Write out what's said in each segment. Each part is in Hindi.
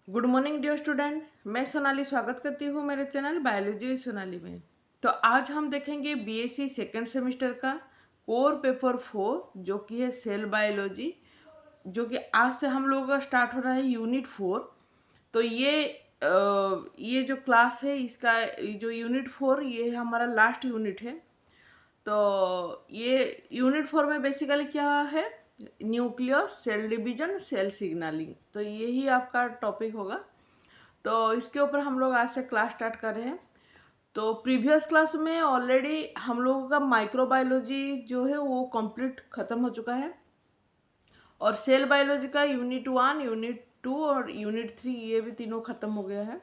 Good morning dear student. मैं सोनाली स्वागत करती हूँ मेरे चैनल बायोलॉजी सोनाली में। तो आज हम देखेंगे बीएससी सेकेंड सेमेस्टर का कोर पेपर 4 जो कि है सेल बायोलॉजी, जो कि आज से हम लोगों का स्टार्ट हो रहा है यूनिट 4। तो ये जो क्लास है इसका जो यूनिट 4 ये हमारा लास्ट यूनिट है। तो ये यूनिट 4 में बेसिकली क्या है, nucleus, cell division, cell signalling, तो यही आपका टॉपिक होगा। तो इसके ऊपर हम लोग आज से क्लास स्टार्ट कर रहे हैं। तो प्रीवियस क्लास में ऑलरेडी हम लोगों का माइक्रोबायोलॉजी जो है वो कंप्लीट ख़त्म हो चुका है, और सेल बायोलॉजी का यूनिट 1, यूनिट 2 और यूनिट 3 ये भी तीनों ख़त्म हो गया है।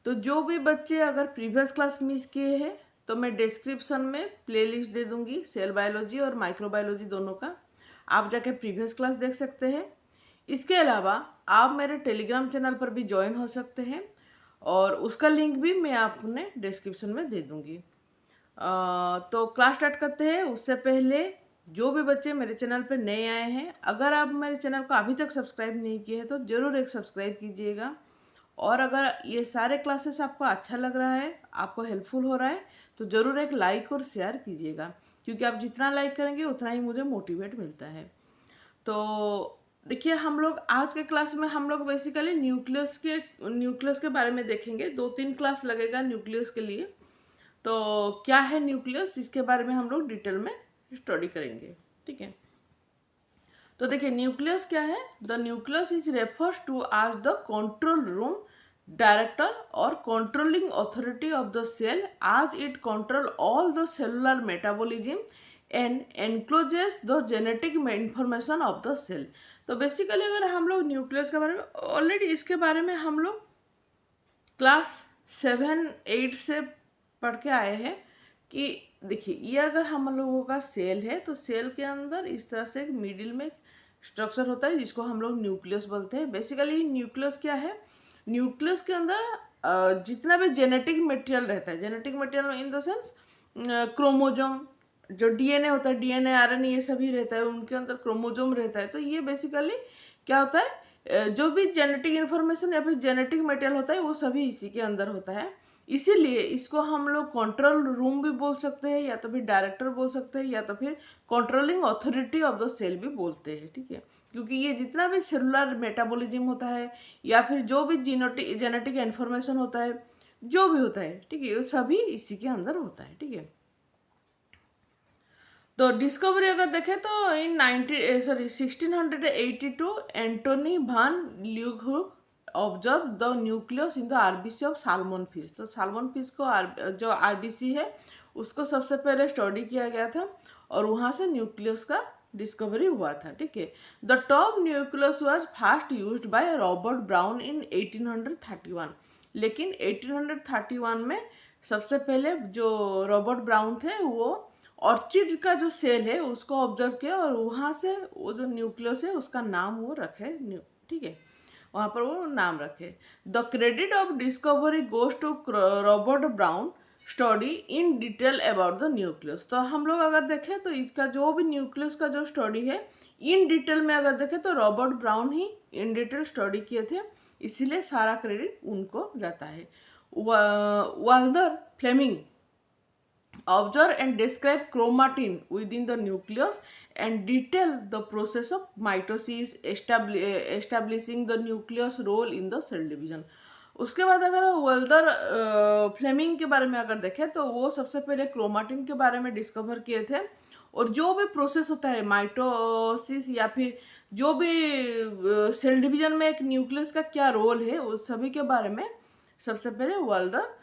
तो जो भी बच्चे अगर प्रीवियस क्लास मिस किए हैं तो मैं डिस्क्रिप्शन में प्लेलिस्ट दे दूंगी सेल बायोलॉजी और माइक्रोबायोलॉजी दोनों का, आप जाके प्रीवियस क्लास देख सकते हैं। इसके अलावा आप मेरे टेलीग्राम चैनल पर भी ज्वाइन हो सकते हैं, और उसका लिंक भी मैं आपने डिस्क्रिप्शन में दे दूंगी। तो क्लास स्टार्ट करते हैं। उससे पहले जो भी बच्चे मेरे चैनल पर नए आए हैं, अगर आप मेरे चैनल को अभी तक सब्सक्राइब नहीं किए हैं तो ज़रूर एक सब्सक्राइब कीजिएगा। और अगर ये सारे क्लासेस आपको अच्छा लग रहा है, आपको हेल्पफुल हो रहा है, तो ज़रूर एक लाइक और शेयर कीजिएगा, क्योंकि आप जितना लाइक करेंगे उतना ही मुझे मोटिवेट मिलता है। तो देखिए, हम लोग आज के क्लास में हम लोग बेसिकली न्यूक्लियस के बारे में देखेंगे। 2-3 क्लास लगेगा न्यूक्लियस के लिए। तो क्या है न्यूक्लियस, इसके बारे में हम लोग डिटेल में स्टडी करेंगे, ठीक है। तो देखिए, न्यूक्लियस क्या है। The nucleus is refers to as the control room, director और controlling authority of the cell, as it control all the cellular metabolism and encloses the genetic information of the cell. तो बेसिकली अगर हम लोग न्यूक्लियस के बारे में ऑलरेडी इसके बारे में हम लोग क्लास 7-8 से पढ़ के आए हैं कि देखिए, ये अगर हम लोगों का सेल है तो सेल के अंदर इस तरह से एक मिडिल में स्ट्रक्चर होता है जिसको हम लोग न्यूक्लियस बोलते हैं। बेसिकली न्यूक्लियस क्या है, न्यूक्लियस के अंदर जितना भी जेनेटिक मटेरियल रहता है, genetic material in the sense chromosome, जो डीएनए होता है, डीएनए आरएनए ये सभी रहता है, उनके अंदर क्रोमोजोम रहता है। तो ये बेसिकली क्या होता है, जो भी जेनेटिक इन्फॉर्मेशन या फिर जेनेटिक मटेरियल होता है वो सभी इसी के अंदर होता है। इसीलिए इसको हम लोग कंट्रोल रूम भी बोल सकते हैं, या तो फिर डायरेक्टर बोल सकते हैं, या तो फिर controlling authority of the cell भी बोलते हैं, ठीक है। क्योंकि ये जितना भी सेलुलर मेटाबॉलिज्म होता है या फिर जो भी जेनेटिक इन्फॉर्मेशन होता है, जो भी होता है, ठीक है, वो सभी इसी के अंदर होता है, ठीक है। तो डिस्कवरी अगर देखें तो इन 1682 Antonie van Leeuwenhoek observe the nucleus in the RBC of salmon fish. तो साल्मन फिश को जो आरबीसी है उसको सबसे पहले स्टडी किया गया था, और वहाँ से न्यूक्लियस का डिस्कवरी हुआ था, ठीक है। The term nucleus was first used by Robert brown इन 1831। लेकिन 1831 में सबसे पहले जो रॉबर्ट ब्राउन थे वो ऑर्चिड का जो सेल है उसको ऑब्जर्व किया, और वहाँ से वो जो न्यूक्लियस है उसका नाम वो रखे, ठीक है, वहाँ पर वो नाम रखे। The credit of discovery goes to Robert Brown study in detail about the nucleus. तो हम लोग अगर देखें तो इसका जो भी न्यूक्लियस का जो स्टडी है इन डिटेल में अगर देखें तो रॉबर्ट ब्राउन ही इन डिटेल स्टडी किए थे, इसीलिए सारा क्रेडिट उनको जाता है। Walter Flemming observe and describe chromatin within the nucleus and detail the process of mitosis, establishing the nucleus role in the cell division। उसके बाद अगर वेल्दर फ्लेमिंग के बारे में अगर देखें तो वो सबसे पहले क्रोमाटिन के बारे में डिस्कवर किए थे, और जो भी प्रोसेस होता है माइटोसिस या फिर जो भी सेल डिवीजन में एक न्यूक्लियस का क्या रोल है उस सभी के बारे में सबसे पहले वेल्दर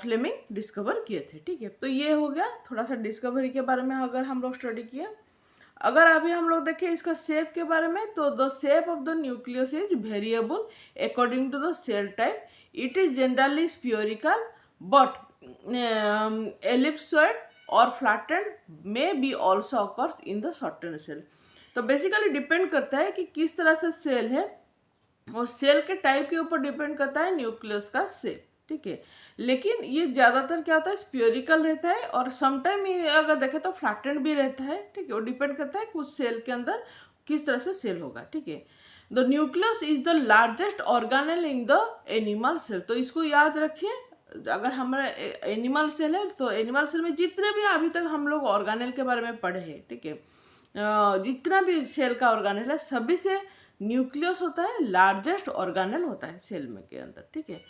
फ्लेमिंग डिस्कवर किए थे, ठीक है। तो ये हो गया थोड़ा सा डिस्कवरी के बारे में अगर हम लोग स्टडी किया। अगर अभी हम लोग देखें इसका शेप के बारे में, तो the shape of the nucleus is variable according to the cell type. It is generally spherical but ellipsoid और flattened may be also occurs in the certain cell. तो बेसिकली डिपेंड करता है कि किस तरह से सेल है, और सेल के टाइप के ऊपर डिपेंड करता है न्यूक्लियस का शेप, ठीक है। लेकिन ये ज़्यादातर क्या होता है, स्पियरिकल रहता है, और समटाइम ये अगर देखें तो फ्लैटेंड भी रहता है, ठीक है। वो डिपेंड करता है कुछ सेल के अंदर किस तरह से सेल होगा, ठीक है। The nucleus is the largest organelle in the animal cell. तो इसको याद रखिए, अगर हमारा एनिमल सेल है तो एनिमल सेल में जितने भी अभी तक हम लोग ऑर्गेनेल के बारे में पढ़े हैं, ठीक है, जितना भी सेल का ऑर्गेनेल है सभी से न्यूक्लियस होता है लार्जेस्ट ऑर्गेनेल होता है सेल में के अंदर, ठीक है।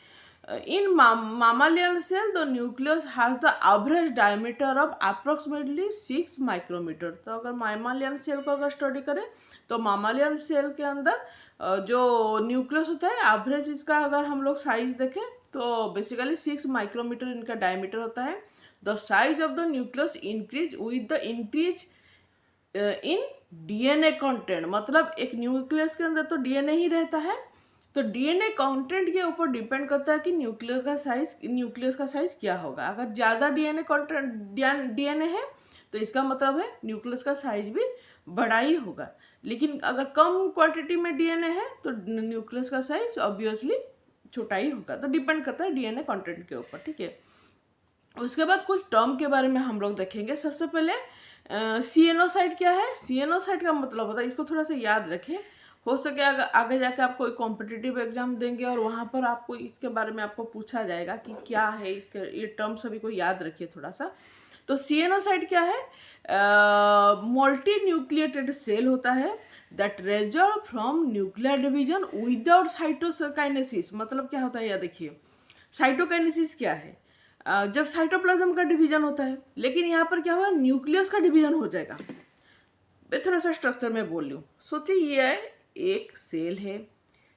In mammalian cell, the nucleus has the average diameter of approximately 6 micrometer। तो अगर mammalian cell को अगर स्टडी करें तो mammalian cell के अंदर जो न्यूक्लियस होता है एवरेज इसका अगर हम लोग साइज देखें तो बेसिकली 6 माइक्रोमीटर इनका डायमीटर होता है। The size of the nucleus increase with the increase in DNA content. मतलब एक न्यूक्लियस के अंदर तो डीएनए ही रहता है, तो डीएनए कंटेंट के ऊपर डिपेंड करता है कि न्यूक्लियस का साइज क्या होगा। अगर ज़्यादा डीएनए कंटेंट डीएनए है तो इसका मतलब है न्यूक्लियस का साइज भी बड़ा ही होगा, लेकिन अगर कम क्वांटिटी में डीएनए है तो न्यूक्लियस का साइज ऑब्वियसली छोटा ही होगा। तो डिपेंड करता है डीएनए कंटेंट के ऊपर, ठीक है। उसके बाद कुछ टर्म के बारे में हम लोग देखेंगे। सबसे पहले सीएनओसाइट क्या है। सीएनओसाइट का मतलब होता है, इसको थोड़ा सा याद रखें, हो सके अगर आगे जाके आप कोई कॉम्पिटिटिव एग्जाम देंगे और वहाँ पर आपको इसके बारे में आपको पूछा जाएगा कि क्या है इसके, ये टर्म सभी को याद रखिए थोड़ा सा। तो सीएनओसाइट क्या है, मल्टी न्यूक्लिएटेड सेल होता है that result from nuclear division without cytokinesis. मतलब क्या होता है यह देखिए, साइटोकाइनेसिस क्या है, जब साइटोप्लाज्म का डिवीजन होता है, लेकिन यहाँ पर क्या हुआ, न्यूक्लियस का डिवीजन हो जाएगा। मैं थोड़ा सा स्ट्रक्चर में बोल लूँ, सोचिए ये है एक सेल है,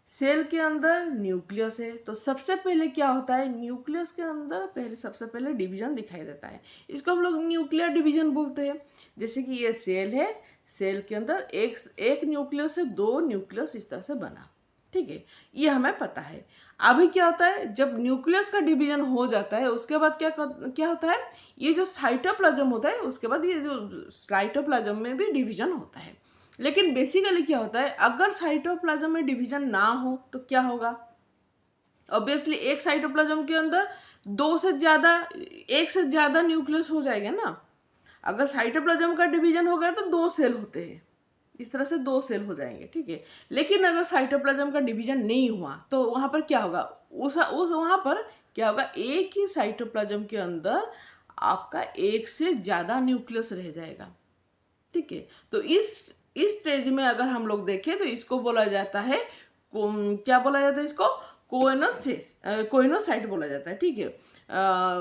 सेल के अंदर न्यूक्लियस है, तो सबसे पहले क्या होता है, न्यूक्लियस के अंदर सबसे पहले डिवीजन दिखाई देता है, इसको हम लोग न्यूक्लियर डिवीजन बोलते हैं। जैसे कि ये सेल है, सेल के अंदर एक न्यूक्लियस से 2 न्यूक्लियस इस तरह से बना, ठीक है, ये हमें पता है। अभी क्या होता है, जब न्यूक्लियस का डिवीजन हो जाता है उसके बाद क्या होता है, ये जो साइटोप्लाज्म होता है उसके बाद ये जो साइटोप्लाज्म में भी डिवीजन होता है। लेकिन बेसिकली क्या होता है, अगर साइटोप्लाज्म में डिवीजन ना हो तो क्या होगा, ऑब्वियसली एक साइटोप्लाज्म के अंदर एक से ज़्यादा न्यूक्लियस हो जाएगा ना। अगर साइटोप्लाज्म का डिवीजन हो गया तो 2 सेल होते हैं, इस तरह से 2 सेल हो जाएंगे, ठीक है। लेकिन अगर साइटोप्लाज्म का डिवीजन नहीं हुआ तो वहाँ पर क्या होगा, उस वहाँ पर क्या होगा, एक ही साइटोप्लाज्म के अंदर आपका एक से ज़्यादा न्यूक्लियस रह जाएगा, ठीक है। तो इस स्टेज में अगर हम लोग देखें तो इसको बोला जाता है, क्या बोला जाता है इसको, कोइनोसाइट बोला जाता है, ठीक है।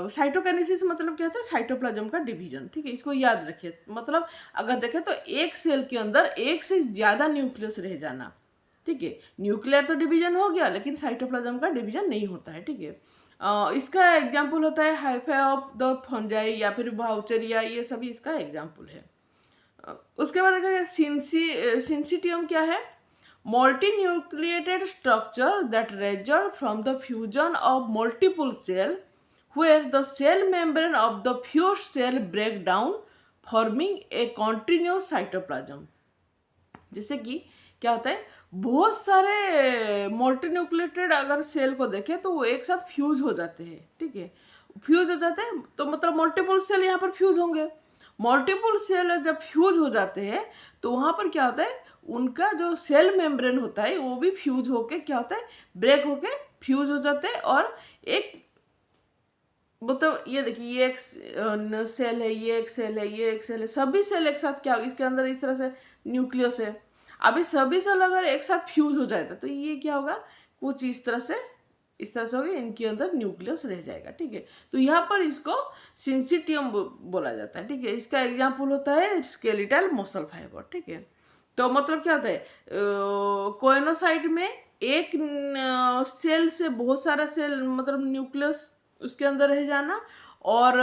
साइटोकाइनेसिस मतलब क्या होता है, साइटोप्लाज्म का डिवीजन, ठीक है, इसको याद रखिए। मतलब अगर देखें तो एक सेल के अंदर एक से ज़्यादा न्यूक्लियस रह जाना, ठीक है। न्यूक्लियर तो डिवीजन हो गया लेकिन साइटोप्लाज्म का डिवीजन नहीं होता है, ठीक है। इसका एग्जाम्पल होता है हाइफाई ऑफ द फंजाई या फिर वाउचरिया, ये सभी इसका एग्जाम्पल है। उसके बाद देखिए सिंसिटियम क्या है, multinucleated structure that result from the fusion of multiple cell where the cell membrane of the fused cell break down forming a continuous cytoplasm। जैसे कि क्या होता है, बहुत सारे मल्टीन्यूक्लिएटेड अगर सेल को देखें तो वो एक साथ फ्यूज हो जाते हैं, ठीक है, फ्यूज हो जाते हैं तो मतलब मल्टीपल सेल यहाँ पर फ्यूज होंगे। मल्टीपल सेल जब फ्यूज हो जाते हैं तो वहाँ पर क्या होता है, उनका जो सेल मेम्ब्रेन होता है वो भी फ्यूज होके क्या होता है, ब्रेक होके फ्यूज हो जाते हैं। और एक मतलब ये देखिए, ये एक सेल है, ये एक सेल है, ये एक सेल है, सभी सेल एक साथ क्या, इसके अंदर इस तरह से न्यूक्लियस है। अभी सभी सेल अगर एक साथ फ्यूज हो जाए तो ये क्या होगा, कुछ इस तरह से होगा, इनके अंदर न्यूक्लियस रह जाएगा, ठीक है। तो यहाँ पर इसको सिंसिटियम बोला जाता है, ठीक है। इसका एग्जाम्पल होता है स्केलेटल मसल फाइबर, ठीक है। तो मतलब क्या होता है, कोइनोसाइट में एक सेल से बहुत सारा सेल मतलब न्यूक्लियस उसके अंदर रह जाना, और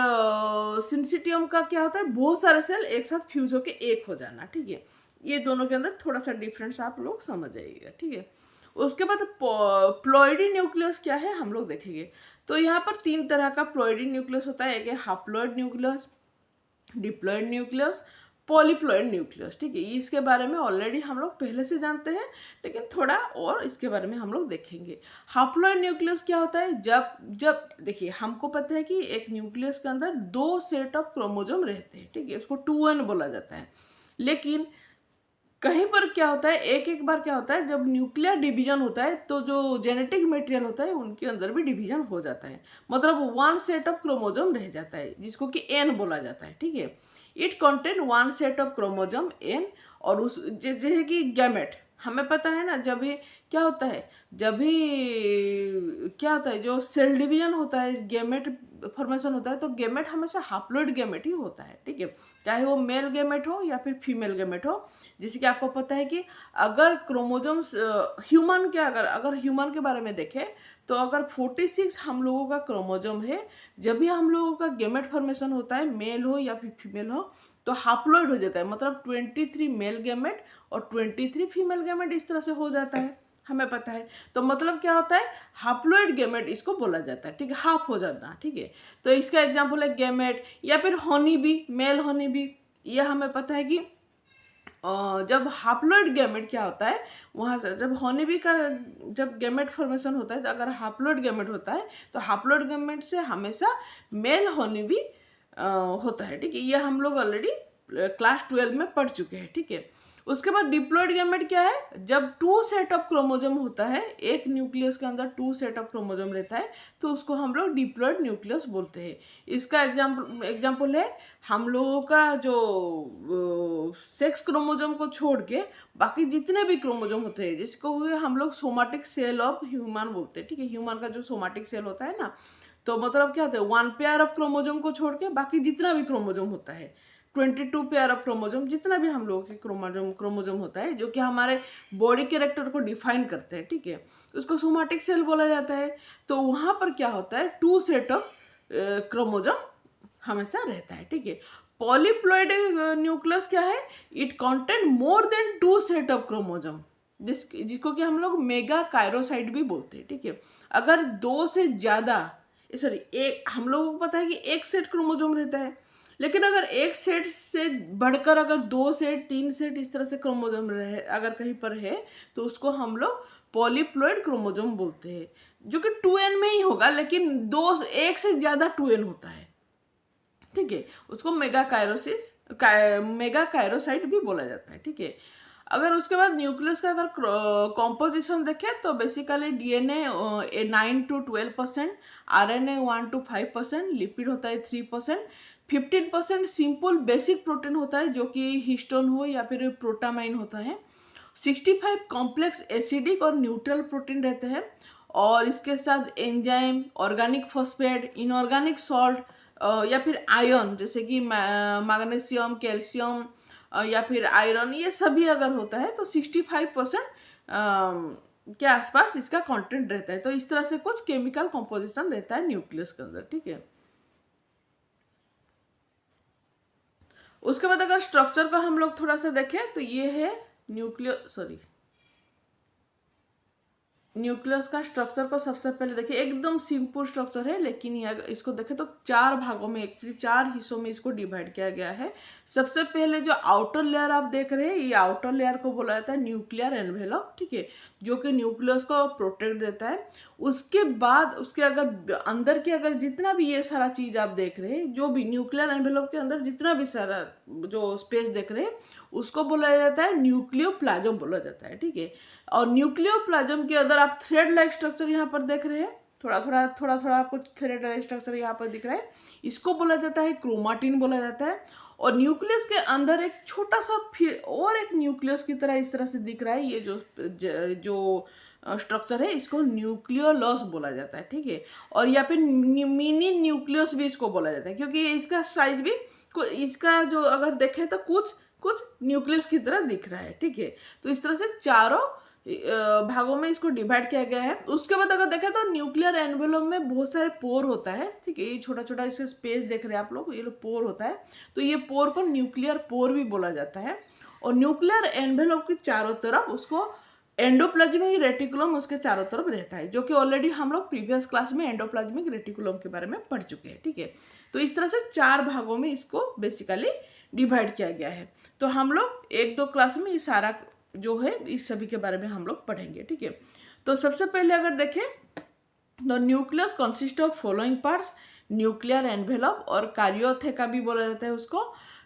सिंसिटियम का क्या होता है, बहुत सारे सेल एक साथ फ्यूज होके एक हो जाना, ठीक है। ये दोनों के अंदर थोड़ा सा डिफरेंस आप लोग समझ जाइएगा, ठीक है। उसके बाद प्लॉइडी न्यूक्लियस क्या है हम लोग देखेंगे। तो यहाँ पर 3 तरह का प्लॉइडी न्यूक्लियस होता है, एक है haploid nucleus, diploid nucleus, polyploid nucleus, ठीक है। इसके बारे में ऑलरेडी हम लोग पहले से जानते हैं, लेकिन थोड़ा और इसके बारे में हम लोग देखेंगे। हाप्लॉइड न्यूक्लियस क्या होता है, जब देखिए हमको पता है कि एक न्यूक्लियस के अंदर 2 सेट ऑफ क्रोमोसोम रहते हैं, ठीक है, उसको 2n बोला जाता है। लेकिन कहीं पर क्या होता है, एक एक बार क्या होता है, जब न्यूक्लियर डिवीजन होता है तो जो जेनेटिक मटेरियल होता है उनके अंदर भी डिवीजन हो जाता है, मतलब वन सेट ऑफ क्रोमोजोम रह जाता है जिसको कि एन बोला जाता है, ठीक है। It contain one set of chromosome n. और उस जैसे कि गैमेट, हमें पता है ना, जब भी क्या होता है, जब भी क्या होता है, जो सेल डिवीजन होता है, गैमेट फॉर्मेशन होता है, तो गैमेट हमेशा हाप्लोइड गैमेट ही होता है, ठीक है, चाहे वो मेल गैमेट हो या फिर फीमेल गैमेट हो। जैसे कि आपको पता है कि अगर क्रोमोजोम्स ह्यूमन के अगर ह्यूमन के बारे में देखें तो अगर 46 हम लोगों का क्रोमोजोम है, जब भी हम लोगों का गैमेट फॉर्मेशन होता है, मेल हो या फिर फीमेल हो, तो हाप्लोइड हो जाता है, मतलब 23 मेल गैमेट और 23 फीमेल गैमेट इस तरह से हो जाता है, हमें पता है। तो मतलब क्या होता है, हाप्लोइड गैमेट इसको बोला जाता है, ठीक है, हाफ हो जाता, ठीक है। तो इसका एग्जांपल है गैमेट, या फिर honey bee, male honey bee. यह हमें पता है कि जब हाप्लोइड गैमेट क्या होता है, वहाँ से जब हॉनीबी का जब गैमेट फॉर्मेशन होता है, तो अगर हाप्लोइड गैमेट होता है तो हाप्लोइड गैमेट से हमेशा मेल हॉनीबी होता है, ठीक है। ये हम लोग ऑलरेडी क्लास 12 में पढ़ चुके हैं, ठीक है। उसके बाद डिप्लॉइड गैमेट क्या है, जब टू सेट ऑफ क्रोमोजोम होता है, एक न्यूक्लियस के अंदर टू सेट ऑफ क्रोमोजोम रहता है, तो उसको हम लोग डिप्लॉइड न्यूक्लियस बोलते हैं। इसका एग्जाम्पल है हम लोगों का जो सेक्स क्रोमोजोम को छोड़ के बाकी जितने भी क्रोमोजोम होते हैं, जिसको हम लोग सोमाटिक सेल ऑफ ह्यूमन बोलते हैं, ठीक है। ह्यूमन का जो सोमाटिक सेल होता है ना, तो मतलब क्या होता है, वन पेयर ऑफ क्रोमोजोम को छोड़ के बाकी जितना भी क्रोमोजोम होता है, 22 पेयर ऑफ क्रोमोजोम, जितना भी हम लोगों के क्रोमोजोम होता है, जो कि हमारे बॉडी कैरेक्टर को डिफाइन करते हैं, ठीक है, उसको सोमाटिक सेल बोला जाता है। तो वहाँ पर क्या होता है, टू सेट ऑफ क्रोमोजोम हमेशा रहता है, ठीक है। पॉलीप्लॉइड न्यूक्लियस क्या है, it contain more than two set of chromosome, जिसको कि हम लोग मेगा कायरोसाइट भी बोलते हैं, ठीक है। अगर दो से ज़्यादा, सॉरी, एक, हम लोगों को पता है कि एक सेट क्रोमोजोम रहता है, लेकिन अगर एक सेट से बढ़कर अगर 2 सेट 3 सेट इस तरह से क्रोमोजोम रहे अगर कहीं पर है, तो उसको हम लोग पॉलीप्लॉइड क्रोमोजोम बोलते हैं, जो कि 2n में ही होगा, लेकिन एक से ज़्यादा 2n होता है, ठीक है। उसको मेगा कायरोसाइट भी बोला जाता है, ठीक है। अगर उसके बाद न्यूक्लियस का अगर कॉम्पोजिशन देखें तो basically DNA 9 to 12%, RNA 1 to 5%, lipid होता है 3%, 15% सिंपल बेसिक प्रोटीन होता है जो कि हिस्टोन हो या फिर प्रोटामाइन होता है, 65 कॉम्प्लेक्स एसिडिक और न्यूट्रल प्रोटीन रहते हैं, और इसके साथ enzyme, organic phosphate, inorganic salt या फिर आयन जैसे कि मैग्नीशियम, कैल्शियम या फिर आयरन, ये सभी अगर होता है तो 65% के आसपास इसका कंटेंट रहता है। तो इस तरह से कुछ केमिकल कंपोजिशन रहता है न्यूक्लियस के अंदर, ठीक है। उसके बाद अगर स्ट्रक्चर का हम लोग थोड़ा सा देखें तो ये है न्यूक्लियस का स्ट्रक्चर को सबसे पहले देखिए, एकदम सिंपल स्ट्रक्चर है, लेकिन ये इसको देखें तो 4 भागों में, एक्चुअली 4 हिस्सों में इसको डिवाइड किया गया है। सबसे पहले जो आउटर लेयर आप देख रहे हैं, ये आउटर लेयर को बोला जाता है न्यूक्लियर एनवेलप, ठीक है, जो कि न्यूक्लियस को प्रोटेक्ट देता है। उसके बाद उसके अगर अंदर के अगर जितना भी ये सारा चीज़ आप देख रहे हैं, जो भी न्यूक्लियर एनवेलप के अंदर जितना भी सारा जो स्पेस देख रहे हैं, उसको बोला जाता है न्यूक्लियोप्लाज्म बोला जाता है, ठीक है। और न्यूक्लियोप्लाज्म के अंदर आप थ्रेड लाइक स्ट्रक्चर यहाँ पर देख रहे हैं, थोड़ा थोड़ा आपको थ्रेड लाइक स्ट्रक्चर यहाँ पर दिख रहा है, इसको बोला जाता है क्रोमाटिन बोला जाता है। और न्यूक्लियस के अंदर एक छोटा सा फिर और एक न्यूक्लियस की तरह इस तरह से दिख रहा है, ये जो स्ट्रक्चर है, इसको न्यूक्लियोलस बोला जाता है, ठीक है। और या फिर मिनी न्यूक्लियस भी इसको बोला जाता है, क्योंकि इसका साइज भी इसका जो अगर देखें तो कुछ न्यूक्लियस की तरह दिख रहा है, ठीक है। तो इस तरह से चारों भागों में इसको डिवाइड किया गया है। उसके बाद अगर देखें तो न्यूक्लियर एनवेलप में बहुत सारे पोर होता है, ठीक है, ये छोटा छोटा इसका स्पेस देख रहे हैं आप लोग, ये पोर होता है, तो ये पोर को न्यूक्लियर पोर भी बोला जाता है। और न्यूक्लियर एनवेलप के चारों तरफ उसको एंडोप्लाज्मिक रेटिकुलम उसके चारों तरफ रहता है, जो कि ऑलरेडी हम लोग प्रीवियस क्लास में एंडोप्लाज्मिक रेटिकुलम के बारे में पढ़ चुके हैं, ठीक है। तो इस तरह से 4 भागों में इसको बेसिकली डिवाइड किया गया है। तो हम लोग 1-2 क्लास में ये सारा जो है इस सभी के बारे में हम लोग पढ़ेंगे, ठीक है। तो सबसे पहले अगर देखें तो nucleus consist of following parts, nuclear envelope और कार्योथेका भी बोला जाता है उसको,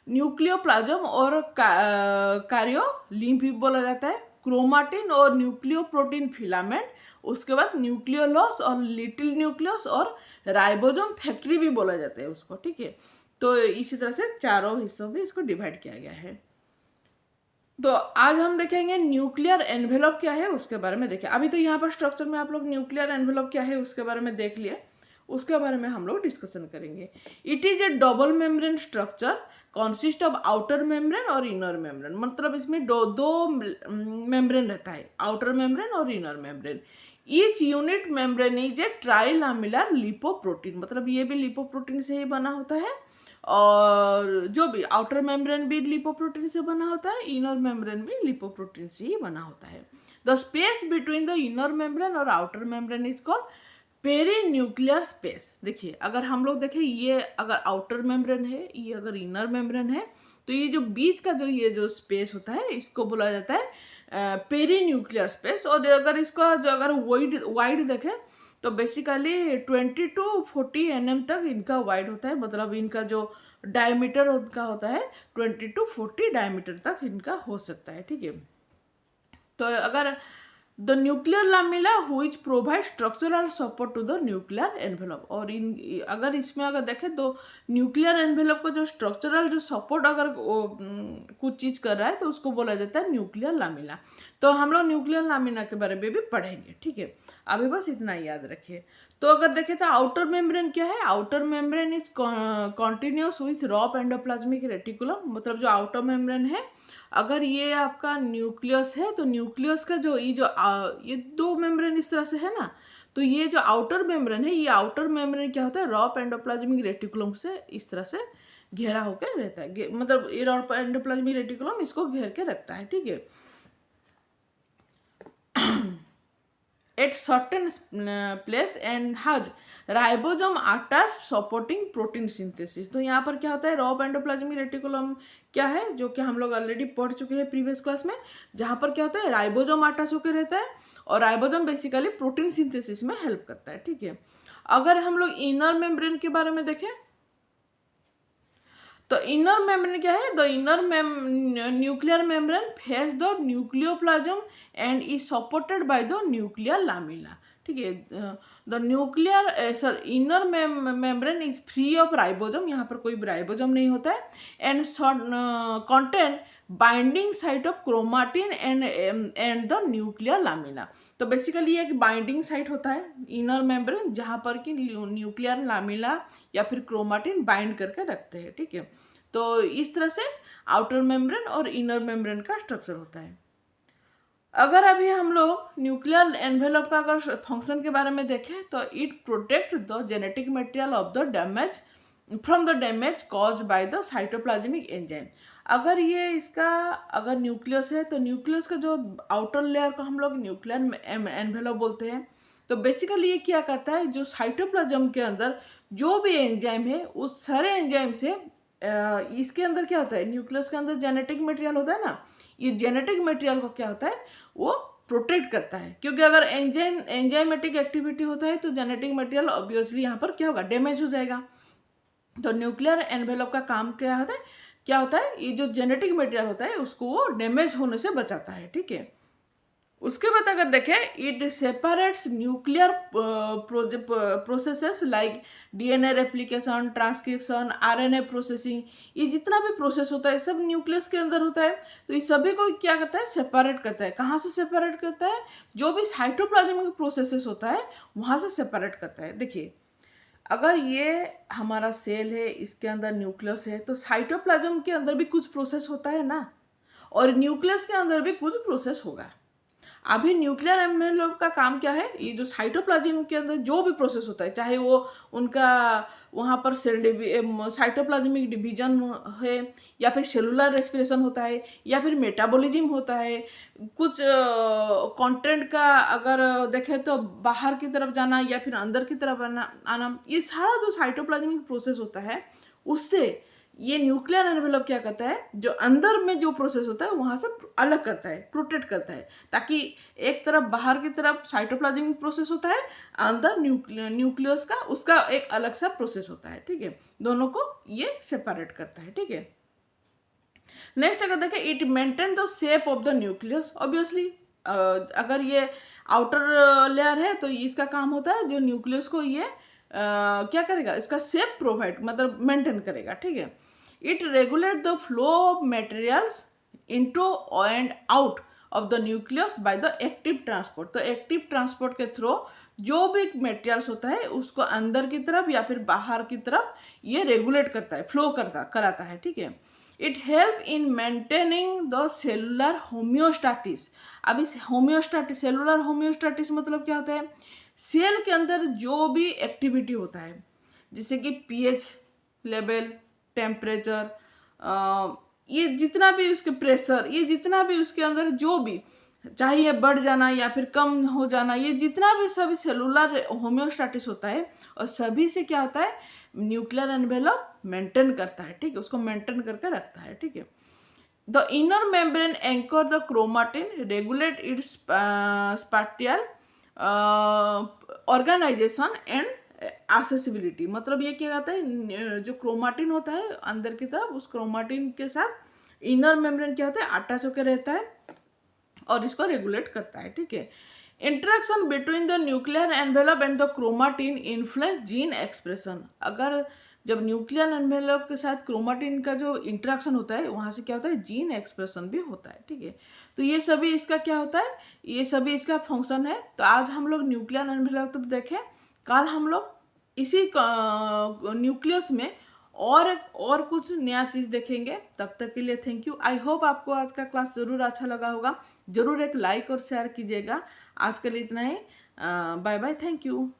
न्यूक्लियोप्लाज्म और कार्योलिम्फ भी बोला जाता है, क्रोमाटिन और न्यूक्लियोप्रोटीन फिलामेंट, उसके बाद न्यूक्लियोलस और लिटिल न्यूक्लियस और राइबोसोम फैक्ट्री भी बोला जाता है उसको, ठीक है। तो इसी तरह से चारों हिस्सों में इसको डिवाइड किया गया है। तो आज हम देखेंगे न्यूक्लियर एनवेलप क्या है उसके बारे में देखें। अभी तो यहाँ पर स्ट्रक्चर में आप लोग न्यूक्लियर एनवेलप क्या है उसके बारे में देख लिए, उसके बारे में हम लोग डिस्कशन करेंगे। It is a double membrane structure consist of outer membrane और इनर मेम्ब्रेन, मतलब इसमें दो मेम्ब्रेन रहता है, आउटर मेम्ब्रेन और inner membrane. Each unit membrane is a trilamellar lipoprotein, मतलब ये भी लिपोप्रोटीन से ही बना होता है, और जो भी आउटर मेम्ब्रेन भी लिपोप्रोटीन से बना होता है, इनर मेम्ब्रेन भी लिपोप्रोटीन से ही बना होता है। The space between the inner membrane और outer membrane is called perinuclear space. देखिए अगर हम लोग देखें, ये अगर आउटर मेम्ब्रेन है, ये अगर इनर मेम्ब्रेन है, तो ये जो बीच का ये जो स्पेस होता है इसको बोला जाता है पेरी न्यूक्लियर स्पेस। और अगर इसका जो अगर वाइड देखें तो बेसिकली 20 to 40 nm तक इनका वाइड होता है, मतलब इनका जो डायमीटर उनका होता है 20 to 40 डायमीटर तक इनका हो सकता है, ठीक है। तो अगर the nuclear lamina which provide structural support to the nuclear envelope, और इन अगर इसमें अगर देखें तो न्यूक्लियर एनवेलप का जो स्ट्रक्चरल जो सपोर्ट अगर कुछ चीज़ कर रहा है तो उसको बोला जाता है न्यूक्लियर लामिला। तो हम लोग न्यूक्लियर लामिना के बारे में भी पढ़ेंगे, ठीक है। अभी बस इतना याद रखिए। तो अगर देखें तो आउटर मेम्ब्रेन क्या है, outer membrane is continuous with rough endoplasmic reticulum, मतलब जो आउटर मेम्ब्रेन है, अगर ये आपका न्यूक्लियस है तो न्यूक्लियस का जो ये दो मेम्ब्रेन इस तरह से है ना, तो ये जो आउटर मेम्ब्रेन है, ये आउटर मेम्ब्रेन क्या होता है, रॉप एंडोप्लाज्मिक रेटिकुलम से इस तरह से घेरा होकर रहता है, मतलब ये रॉप एंडोप्लाज्मिक रेटिकुलम इसको घेर के रखता है, ठीक है। at certain place and has ribosome आटा सपोर्टिंग प्रोटीन सिंथेसिस। तो यहाँ पर क्या होता है, रॉप एंडोप्लाज्मिक रेटिकुलम क्या है, जो कि हम लोग ऑलरेडी पढ़ चुके हैं प्रीवियस क्लास में, जहाँ पर क्या होता है राइबोसोम आटा होकर रहता है, और राइबोसोम बेसिकली प्रोटीन सिंथेसिस में हेल्प करता है, ठीक है। अगर हम लोग इनर मेम्ब्रेन के बारे में देखें तो इनर मेम्ब्रेन क्या है, the inner nuclear membrane face the nucleoplasm and is supported by the nuclear lamina, ठीक है। The nuclear inner membrane is free of ribosome, यहाँ पर कोई राइबोसोम नहीं होता है, and contain binding site of chromatin and the nuclear lamina. तो बेसिकली एक बाइंडिंग साइट होता है इनर मेम्ब्रेन, जहाँ पर कि न्यूक्लियर लामिला या फिर क्रोमाटिन बाइंड करके रखते हैं, ठीक है। तो इस तरह से आउटर मेम्ब्रेन और इनर मेम्ब्रेन का स्ट्रक्चर होता है। अगर अभी हम लोग न्यूक्लियर एनवेलप का अगर फंक्शन के बारे में देखें तो it protect the genetic material of the damage from the damage cause by the cytoplasmic enzyme. अगर ये इसका अगर न्यूक्लियस है तो न्यूक्लियस का जो आउटर लेयर को हम लोग न्यूक्लियर एनवेलप बोलते हैं। तो बेसिकली ये क्या करता है, जो साइटोप्लाज्म के अंदर जो भी एंजाइम है उस सारे एंजाइम से इसके अंदर क्या होता है, न्यूक्लियस के अंदर जेनेटिक मटेरियल होता है ना, ये जेनेटिक मटेरियल को क्या होता है वो प्रोटेक्ट करता है, क्योंकि अगर एंजाइमेटिक एक्टिविटी होता है तो जेनेटिक मटेरियल ऑब्वियसली यहाँ पर क्या होगा, डैमेज हो जाएगा। तो न्यूक्लियर एनवेलप का काम क्या होता है, ये जो जेनेटिक मटेरियल होता है उसको वो डैमेज होने से बचाता है, ठीक है। उसके बाद अगर देखें, it separates nuclear processes like DNA replication, transcription, RNA processing, ये जितना भी प्रोसेस होता है सब न्यूक्लियस के अंदर होता है। तो इस सभी को क्या करता है, सेपरेट करता है। कहाँ से सेपरेट करता है, जो भी साइटोप्लाज्मिक प्रोसेसेस होता है वहाँ से सेपरेट करता है। देखिए अगर ये हमारा सेल है, इसके अंदर न्यूक्लियस है, तो साइटोप्लाज्म के अंदर भी कुछ प्रोसेस होता है ना, और न्यूक्लियस के अंदर भी कुछ प्रोसेस होगा। अभी न्यूक्लियर एनवेलप का काम क्या है, ये जो साइटोप्लाज्म के अंदर जो भी प्रोसेस होता है, चाहे वो उनका वहाँ पर साइटोप्लाज्मिक डिवीजन है, या फिर सेलुलर रेस्पिरेशन होता है, या फिर मेटाबॉलिज्म होता है, कुछ कंटेंट का अगर देखें तो बाहर की तरफ जाना या फिर अंदर की तरफ आना, ये सारा जो साइटोप्लाज्मिक प्रोसेस होता है उससे ये न्यूक्लियर एनवेलप क्या करता है, जो अंदर में जो प्रोसेस होता है वहाँ से अलग करता है, प्रोटेक्ट करता है, ताकि एक तरफ बाहर की तरफ साइटोप्लाज्मिक प्रोसेस होता है, अंदर न्यूक्लियस का उसका एक अलग सा प्रोसेस होता है, ठीक है। दोनों को ये सेपरेट करता है, ठीक है। नेक्स्ट अगर देखें, it maintain the shape of the nucleus. Obviously अगर ये आउटर लेयर है तो इसका काम होता है जो न्यूक्लियस को ये क्या करेगा, इसका शेप प्रोवाइड मतलब मेंटेन करेगा, ठीक है। It regulate the flow of materials into and out of the nucleus by the active transport. तो एक्टिव ट्रांसपोर्ट के थ्रू जो भी मटेरियल्स होता है उसको अंदर की तरफ या फिर बाहर की तरफ ये रेगुलेट करता है, फ्लो कराता है, ठीक है। It help in maintaining the cellular homeostasis. अब इस होम्योस्टाटिस, सेलुलर होम्योस्टाटिस मतलब क्या होता है, सेल के अंदर जो भी एक्टिविटी होता है जैसे कि पीएच लेवल, टेम्परेचर, ये जितना भी उसके प्रेशर, ये जितना भी उसके अंदर जो भी चाहे ये बढ़ जाना या फिर कम हो जाना, ये जितना भी सभी सेलुलर होम्योस्टाटिस होता है और सभी से क्या होता है, न्यूक्लियर एनवेलप मेंटेन करता है, ठीक है, उसको मेंटेन करके रखता है, ठीक है। The inner membrane anchor the chromatin, regulate its spatial organisation and accessibility. मतलब ये क्या कहता है, जो क्रोमाटिन होता है अंदर की तरफ, उस क्रोमाटिन के साथ इनर मेम्ब्रेन क्या होता है, अटैच होकर रहता है और इसको रेगुलेट करता है, ठीक है। Interaction between the nuclear envelope and the chromatin influence gene expression. अगर जब न्यूक्लियर एनवेलप के साथ क्रोमाटिन का जो इंटरेक्शन होता है वहाँ से क्या होता है, जीन एक्सप्रेशन भी होता है, ठीक है। तो ये सभी इसका क्या होता है, ये सभी इसका फंक्शन है। तो आज हम लोग न्यूक्लियर एनवेलप तो देखें, कल हम लोग इसी न्यूक्लियस में और कुछ नया चीज़ देखेंगे। तब तक के लिए थैंक यू। आई होप आपको आज का क्लास ज़रूर अच्छा लगा होगा। ज़रूर एक लाइक और शेयर कीजिएगा। आज के लिए इतना ही। Bye bye, thank you.